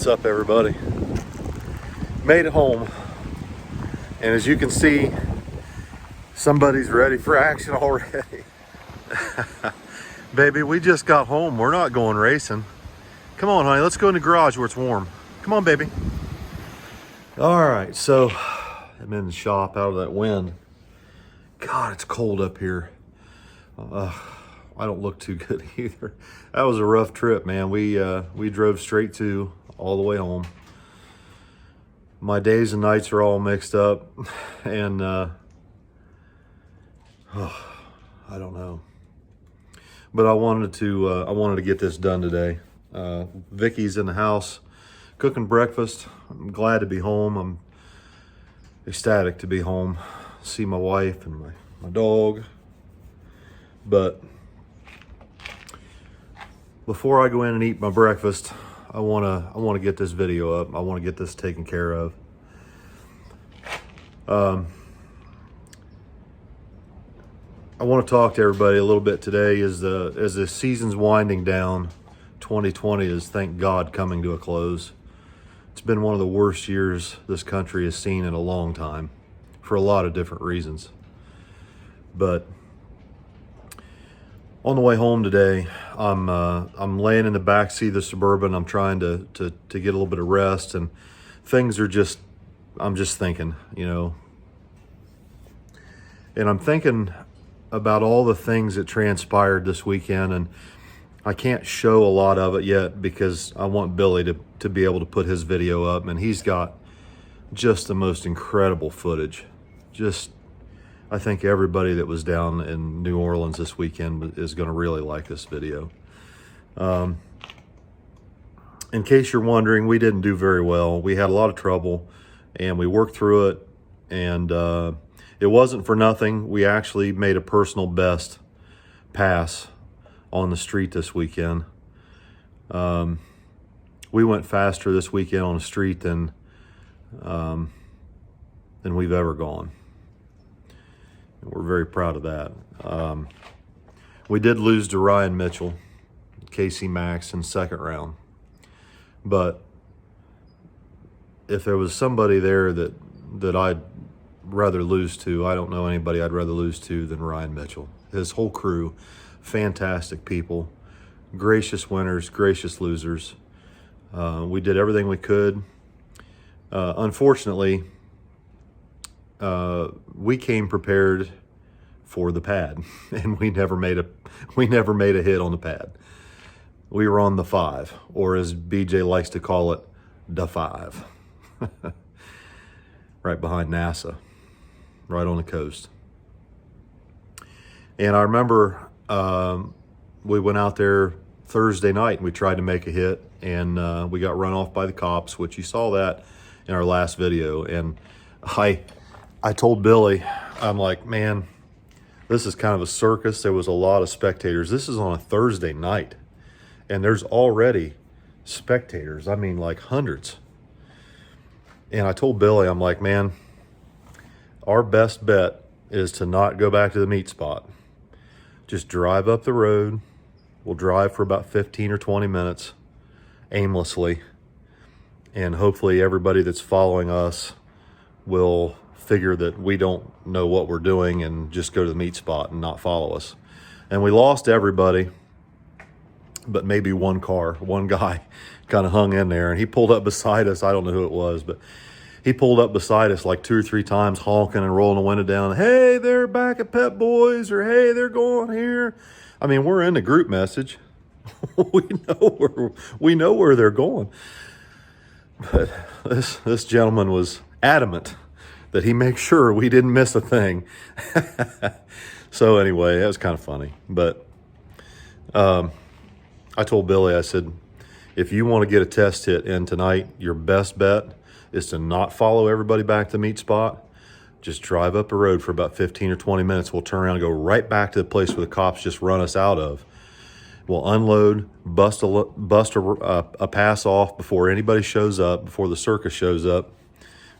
What's up, everybody? Made it home, and as you can see, somebody's ready for action already. Baby, we just got home. We're not going racing. Come on, honey, let's go in the garage where it's warm. Come on, baby. All right, so I'm in the shop out of that wind. God, it's cold up here. I don't look too good either. That was a rough trip, man. We drove straight to all the way home. My days and nights are all mixed up, and I don't know. But I wanted to get this done today. Vicky's in the house cooking breakfast. I'm glad to be home. I'm ecstatic to be home, see my wife and my dog. But before I go in and eat my breakfast, I want to get this video up. I want to get this taken care of. I want to talk to everybody a little bit today as the season's winding down. 2020 is, thank God, coming to a close. It's been one of the worst years this country has seen in a long time for a lot of different reasons. But on the way home today, I'm laying in the back seat of the Suburban. I'm trying to get a little bit of rest, and things are just, I'm just thinking, you know. And I'm thinking about all the things that transpired this weekend, and I can't show a lot of it yet because I want Billy to be able to put his video up, and he's got just the most incredible footage. Just, I think everybody that was down in New Orleans this weekend is going to really like this video. In case you're wondering, we didn't do very well. We had a lot of trouble, and we worked through it, and it wasn't for nothing. We actually made a personal best pass on the street this weekend. We went faster this weekend on the street than we've ever gone. We're very proud of that. We did lose to Ryan Mitchell, Casey Max in second round. But if there was somebody there that I'd rather lose to, I don't know anybody I'd rather lose to than Ryan Mitchell. His whole crew, fantastic people, gracious winners, gracious losers. We did everything we could. Unfortunately, we came prepared for the pad, and we never made a hit on the pad. We were on the 5, or as BJ likes to call it, the 5, right behind NASA, right on the coast. And I remember we went out there Thursday night and we tried to make a hit, and we got run off by the cops, which you saw that in our last video. And I told Billy, I'm like, man, this is kind of a circus. There was a lot of spectators. This is on a Thursday night, and there's already spectators. I mean, like hundreds. And I told Billy, I'm like, man, our best bet is to not go back to the meat spot. Just drive up the road. We'll drive for about 15 or 20 minutes aimlessly, and hopefully everybody that's following us will figure that we don't know what we're doing and just go to the meat spot and not follow us. And we lost everybody, but maybe one guy kind of hung in there, and he pulled up beside us. I don't know who it was, but he pulled up beside us like 2 or 3 times, honking and rolling the window down. Hey, they're back at Pep Boys, or hey, they're going here. I mean, we're in the group message. we know where they're going. But this gentleman was adamant that he make sure we didn't miss a thing. So anyway, that was kind of funny. But I told Billy, I said, if you want to get a test hit in tonight, your best bet is to not follow everybody back to the meat spot. Just drive up the road for about 15 or 20 minutes. We'll turn around and go right back to the place where the cops just run us out of. We'll unload, bust a pass off before anybody shows up, before the circus shows up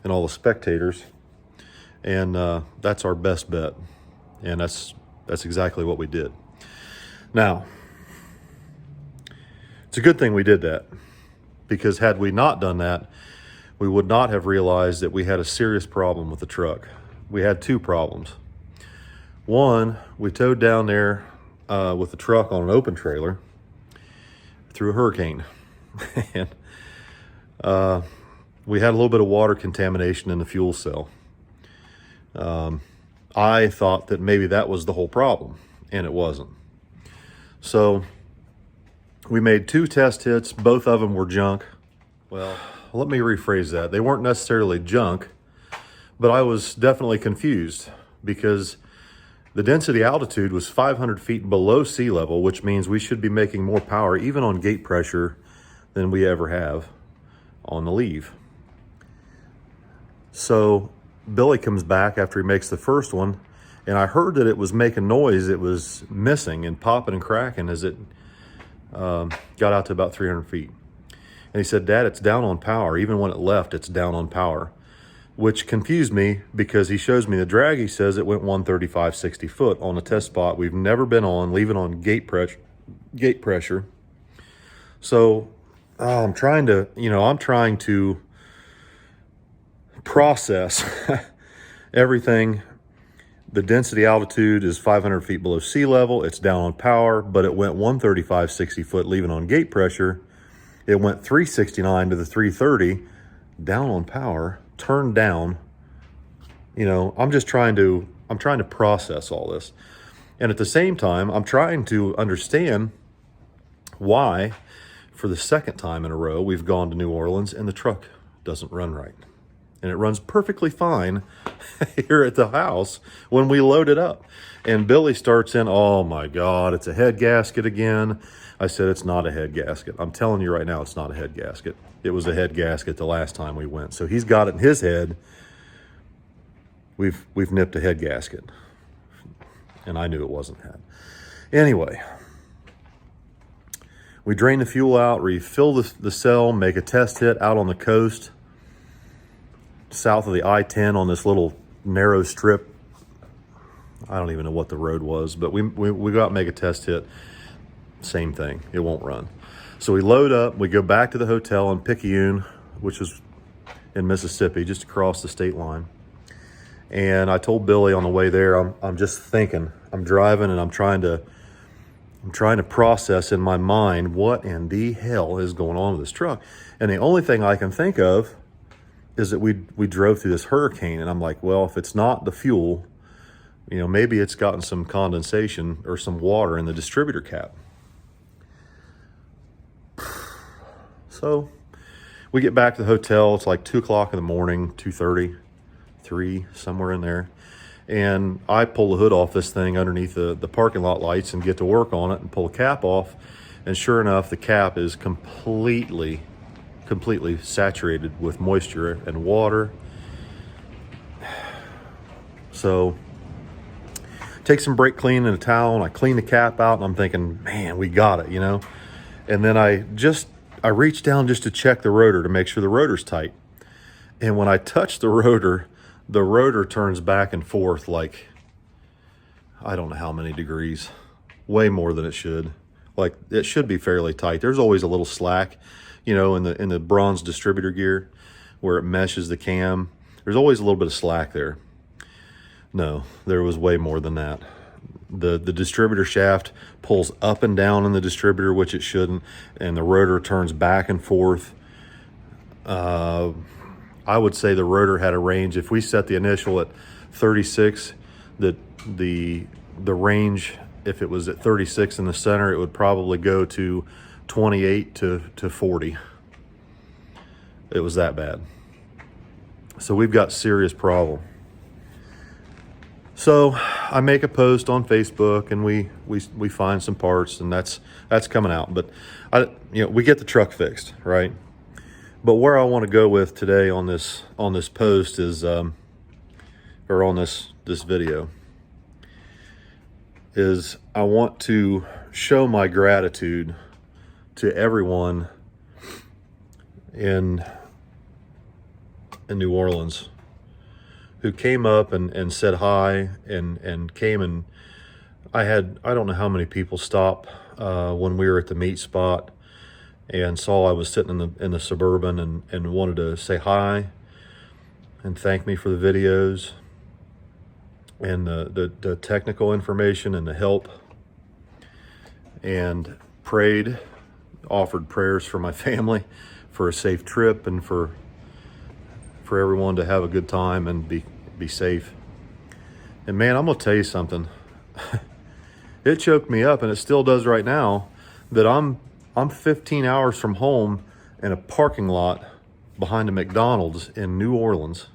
and all the spectators. And that's our best bet. And that's exactly what we did. Now, it's a good thing we did that, because had we not done that, we would not have realized that we had a serious problem with the truck. We had two problems. One, we towed down there with the truck on an open trailer through a hurricane. And we had a little bit of water contamination in the fuel cell. I thought that maybe that was the whole problem, and it wasn't. So we made 2 test hits. Both of them were junk. Well, let me rephrase that. They weren't necessarily junk, but I was definitely confused because the density altitude was 500 feet below sea level, which means we should be making more power even on gate pressure than we ever have on the leave. So Billy comes back after he makes the first one, and I heard that it was making noise. It was missing and popping and cracking as it got out to about 300 feet. And he said, "Dad, it's down on power. Even when it left, it's down on power," which confused me because he shows me the drag. He says it went 135, 60 foot on a test spot we've never been on, leaving on gate pressure. So I'm trying to process everything. The density altitude is 500 feet below sea level. It's down on power, but it went 135, 60 foot, leaving on gate pressure. It went 369 to the 330, down on power, turned down. I'm trying to process all this. And at the same time, I'm trying to understand why, for the second time in a row, we've gone to New Orleans and the truck doesn't run right. And it runs perfectly fine here at the house when we load it up. And Billy starts in, "Oh my God, it's a head gasket again." I said, "It's not a head gasket. I'm telling you right now, it's not a head gasket. It was a head gasket the last time we went." So he's got it in his head. We've nipped a head gasket. And I knew it wasn't that. Anyway, we drain the fuel out, refill the cell, make a test hit out on the coast, south of the I-10 on this little narrow strip. I don't even know what the road was, but we go out and make a test hit. Same thing, it won't run. So we load up, we go back to the hotel in Picayune, which is in Mississippi, just across the state line. And I told Billy on the way there, I'm just thinking, I'm driving and I'm trying to process in my mind what in the hell is going on with this truck. And the only thing I can think of is that we drove through this hurricane, and I'm like, well, if it's not the fuel, maybe it's gotten some condensation or some water in the distributor cap. So we get back to the hotel. It's like 2 o'clock in the morning, 2:30, 3, somewhere in there. And I pull the hood off this thing underneath the parking lot lights and get to work on it and pull the cap off. And sure enough, the cap is completely saturated with moisture and water. So take some brake clean and a towel, and I clean the cap out, and I'm thinking, man, we got it, And then I reach down just to check the rotor to make sure the rotor's tight. And when I touch the rotor turns back and forth like, I don't know how many degrees, way more than it should. Like, it should be fairly tight. There's always a little slack, in the bronze distributor gear where it meshes the cam. There's always a little bit of slack there. No, there was way more than that. The distributor shaft pulls up and down in the distributor, which it shouldn't, and the rotor turns back and forth. I would say the rotor had a range. If we set the initial at 36, the range, if it was at 36 in the center, it would probably go to 28 to 40. It was that bad. So we've got serious problem. So I make a post on Facebook, and we find some parts, and that's coming out. But we get the truck fixed, right? But where I want to go with today on this post is, or on this video, is I want to show my gratitude to everyone in New Orleans who came up and said hi and came, and I don't know how many people stop when we were at the meet spot, and saw I was sitting in the Suburban and wanted to say hi and thank me for the videos and the technical information and the help, and prayed, offered prayers for my family for a safe trip and for everyone to have a good time and be safe. And man, I'm gonna tell you something. It choked me up, and it still does right now, that I'm 15 hours from home in a parking lot behind a McDonald's in New Orleans.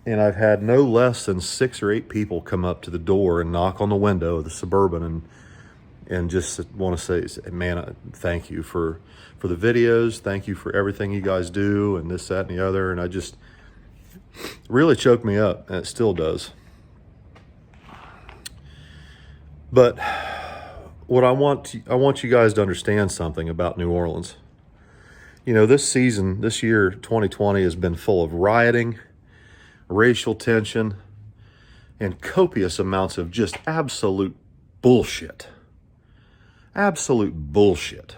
And I've had no less than 6 or 8 people come up to the door and knock on the window of the Suburban and just want to say, man, thank you for the videos. Thank you for everything you guys do, and this, that, and the other. And I just really choked me up, and it still does. But what I want you guys to understand something about New Orleans. You know, this year, 2020, has been full of rioting, racial tension, and copious amounts of just absolute bullshit. Absolute bullshit.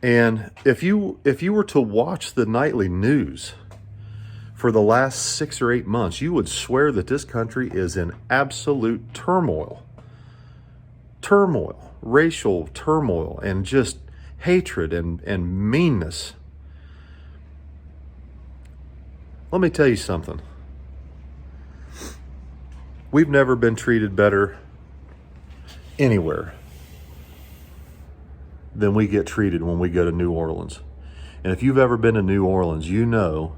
And if you were to watch the nightly news for the last 6 or 8 months, you would swear that this country is in absolute turmoil. Turmoil, racial turmoil, and just hatred and meanness. Let me tell you something. We've never been treated better anywhere than we get treated when we go to New Orleans. And if you've ever been to New Orleans, you know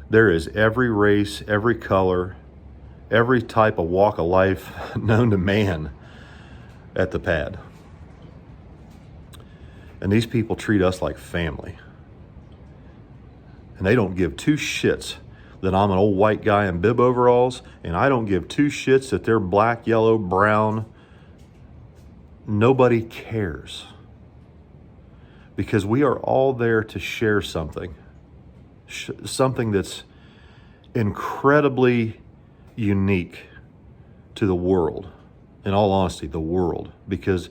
there is every race, every color, every type of walk of life known to man at the pad. And these people treat us like family. And they don't give 2 shits that I'm an old white guy in bib overalls, and I don't give 2 shits that they're black, yellow, brown. Nobody cares. Because we are all there to share something. Something that's incredibly unique to the world. In all honesty, the world. Because,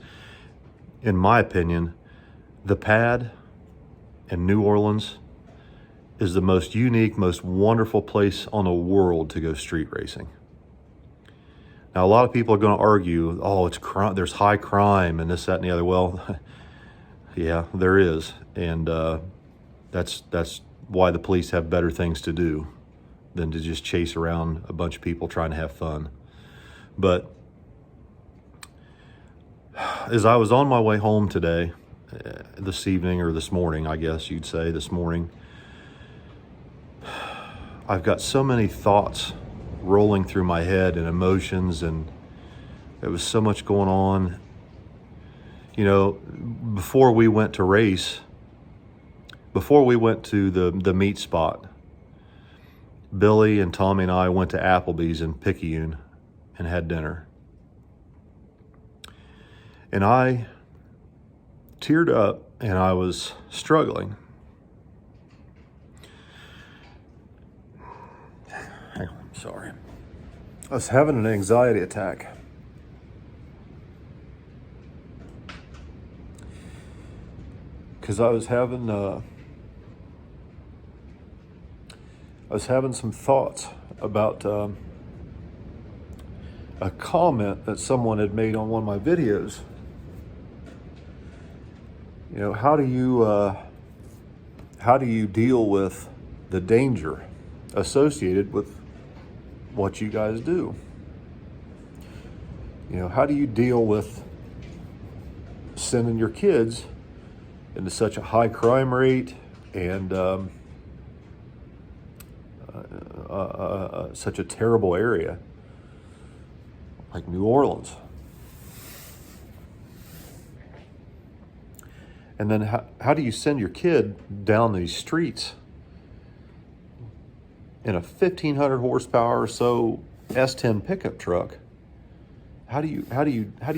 in my opinion, the pad in New Orleans is the most unique, most wonderful place on the world to go street racing. Now, a lot of people are going to argue, oh, it's crime, there's high crime and this, that, and the other. Well, yeah, there is. And that's why the police have better things to do than to just chase around a bunch of people trying to have fun. But as I was on my way home today, this evening, or this morning, I guess you'd say, this morning, I've got so many thoughts rolling through my head and emotions, and there was so much going on. You know, before we went to race, before we went to the meet spot, Billy and Tommy and I went to Applebee's in Picayune and had dinner. And I teared up, and I was struggling. Hang on, sorry. I was having an anxiety attack. Because I was having some thoughts about a comment that someone had made on one of my videos. You know, how do you deal with the danger associated with what you guys do? You know, how do you deal with sending your kids into such a high crime rate and such a terrible area like New Orleans? And then how do you send your kid down these streets in a 1,500 horsepower or so S10 pickup truck? How do you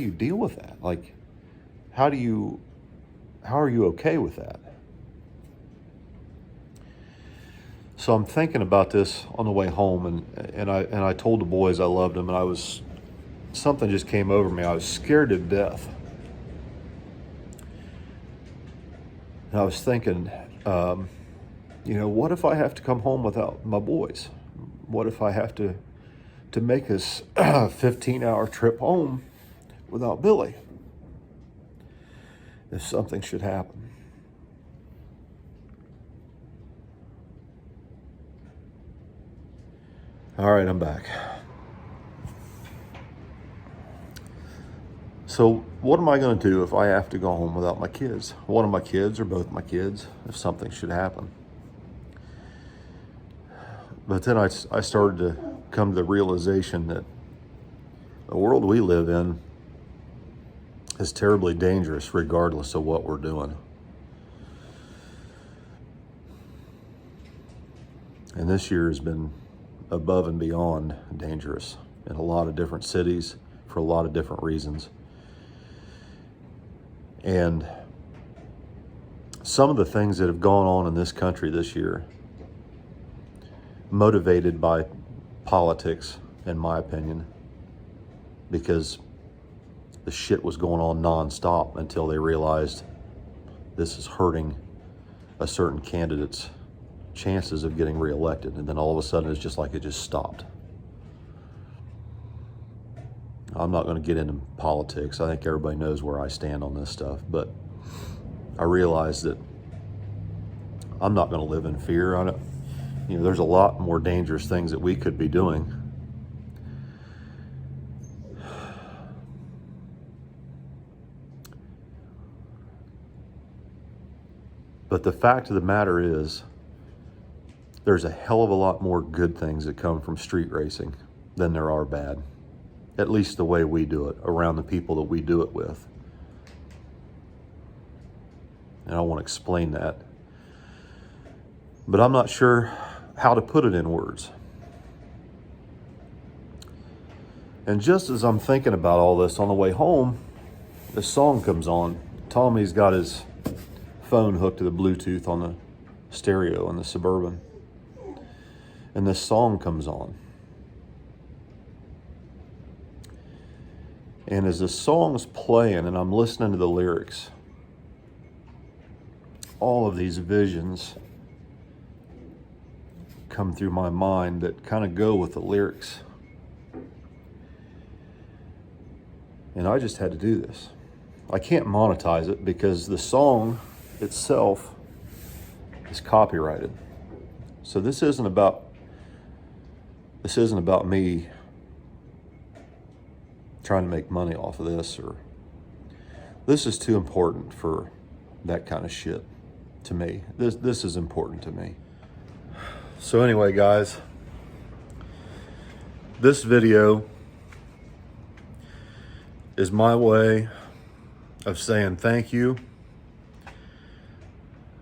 deal with that? Like, how are you okay with that? So I'm thinking about this on the way home, and I told the boys I loved them, and something just came over me. I was scared to death. And I was thinking, what if I have to come home without my boys? What if I have to make this 15-hour trip home without Billy? If something should happen. All right, I'm back. So what am I going to do if I have to go home without my kids? One of my kids or both my kids, if something should happen. But then I started to come to the realization that the world we live in is terribly dangerous regardless of what we're doing. And this year has been above and beyond dangerous in a lot of different cities for a lot of different reasons. And some of the things that have gone on in this country this year, motivated by politics, in my opinion, because the shit was going on nonstop until they realized this is hurting a certain candidate's chances of getting reelected. And then all of a sudden it's just like it just stopped. I'm not going to get into politics. I think everybody knows where I stand on this stuff, but I realized that I'm not going to live in fear. There's a lot more dangerous things that we could be doing. But the fact of the matter is, there's a hell of a lot more good things that come from street racing than there are bad. At least the way we do it, around the people that we do it with. And I want to explain that. But I'm not sure how to put it in words. And just as I'm thinking about all this on the way home, this song comes on. Tommy's got his phone hooked to the Bluetooth on the stereo in the Suburban. And this song comes on. And as the song's playing and I'm listening to the lyrics, all of these visions come through my mind that kind of go with the lyrics. And I just had to do this. I can't monetize it because the song itself is copyrighted. So this isn't about me trying to make money off of this, or this is too important for that kind of shit to me. This is important to me. So anyway, guys, this video is my way of saying thank you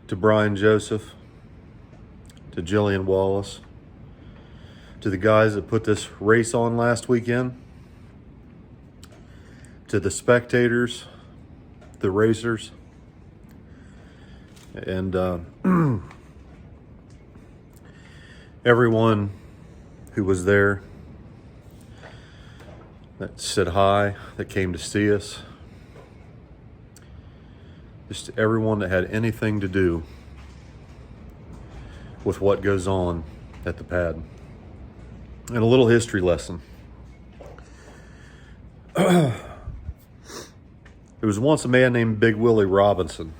to Brian Joseph, to Jillian Wallace, to the guys that put this race on last weekend, to the spectators, the racers, and everyone who was there that said hi, that came to see us, just everyone that had anything to do with what goes on at the pad. And a little history lesson. There was once a man named Big Willy Robinson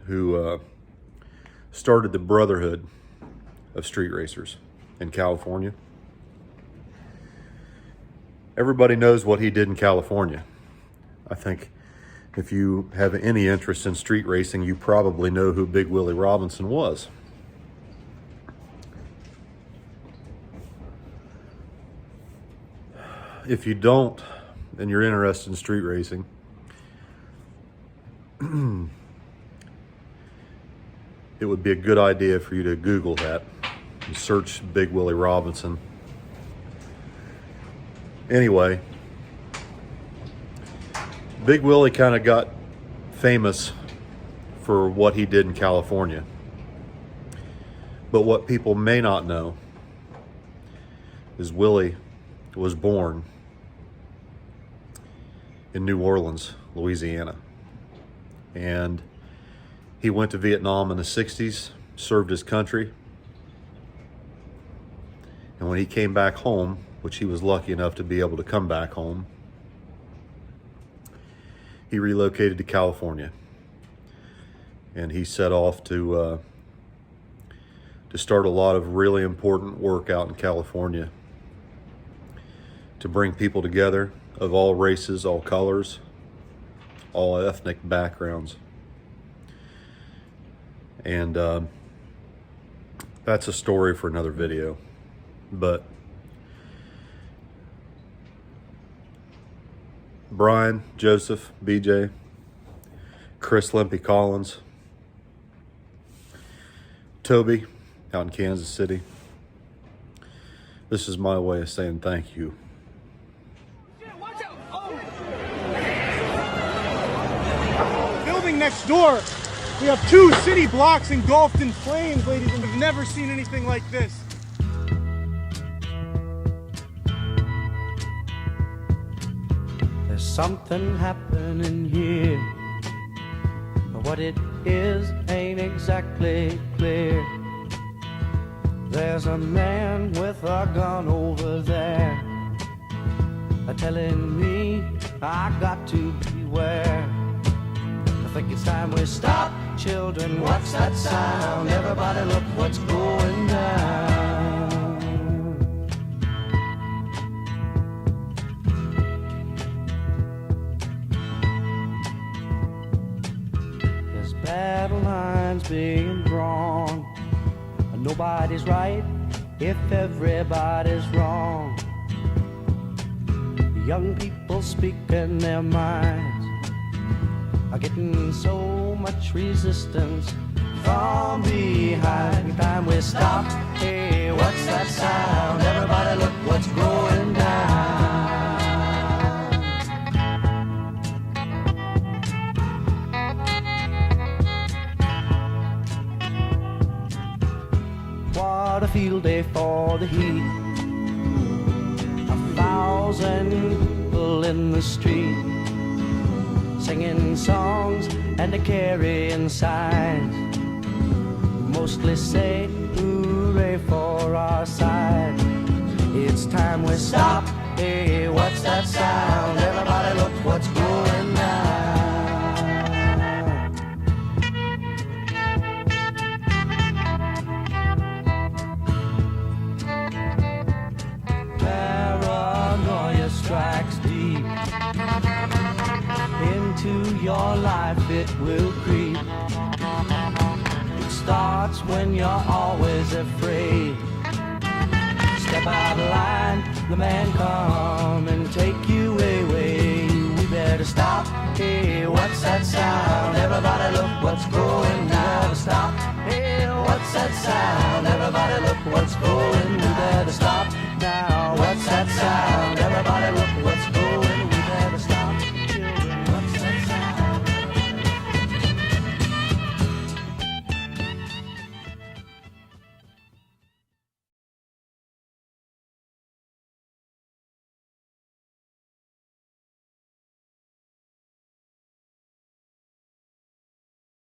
who started the Brotherhood of Street Racers in California. Everybody knows what he did in California. I think if you have any interest in street racing, you probably know who Big Willy Robinson was. If you don't, and you're interested in street racing, it would be a good idea for you to Google that and search Big Willy Robinson. Anyway, Big Willy kind of got famous for what he did in California. But what people may not know is Willie was born in New Orleans, Louisiana. And He went to Vietnam in the 60s, served his country. And when he came back home, which he was lucky enough to be able to come back home, he relocated to California. And he set off to start a lot of really important work out in California to bring people together of all races, all colors, all ethnic backgrounds. And that's a story for another video. But Brian, Joseph, BJ, Chris Limpy Collins, Toby out in Kansas City, this is my way of saying thank you. Building next door, we have 2 city blocks engulfed in flames, ladies, and we've never seen anything like this. There's something happening here, but what it is ain't exactly clear. There's a man with a gun over there, telling me I got to beware. I think it's time we stop, children. What's that sound? Everybody look what's going down. There's battle lines being drawn. Nobody's right if everybody's wrong. Young people speaking their minds are getting so much resistance from behind. Time we stop. Hey, what's that sound? Everybody look what's going down. What a field day for the heat. 1,000 people in the street, singing songs and a carrying signs. Mostly say hooray for our side. It's time we stop. Hey, what's that sound? Everybody look what's going down. Paranoia strikes deep into your life, it will creep. It starts when you're always afraid. Step out of line, the man come and take you away. We better stop. Hey, what's that sound? Everybody look what's going down. Stop. Hey, what's that sound? Everybody look what's going. We better stop now.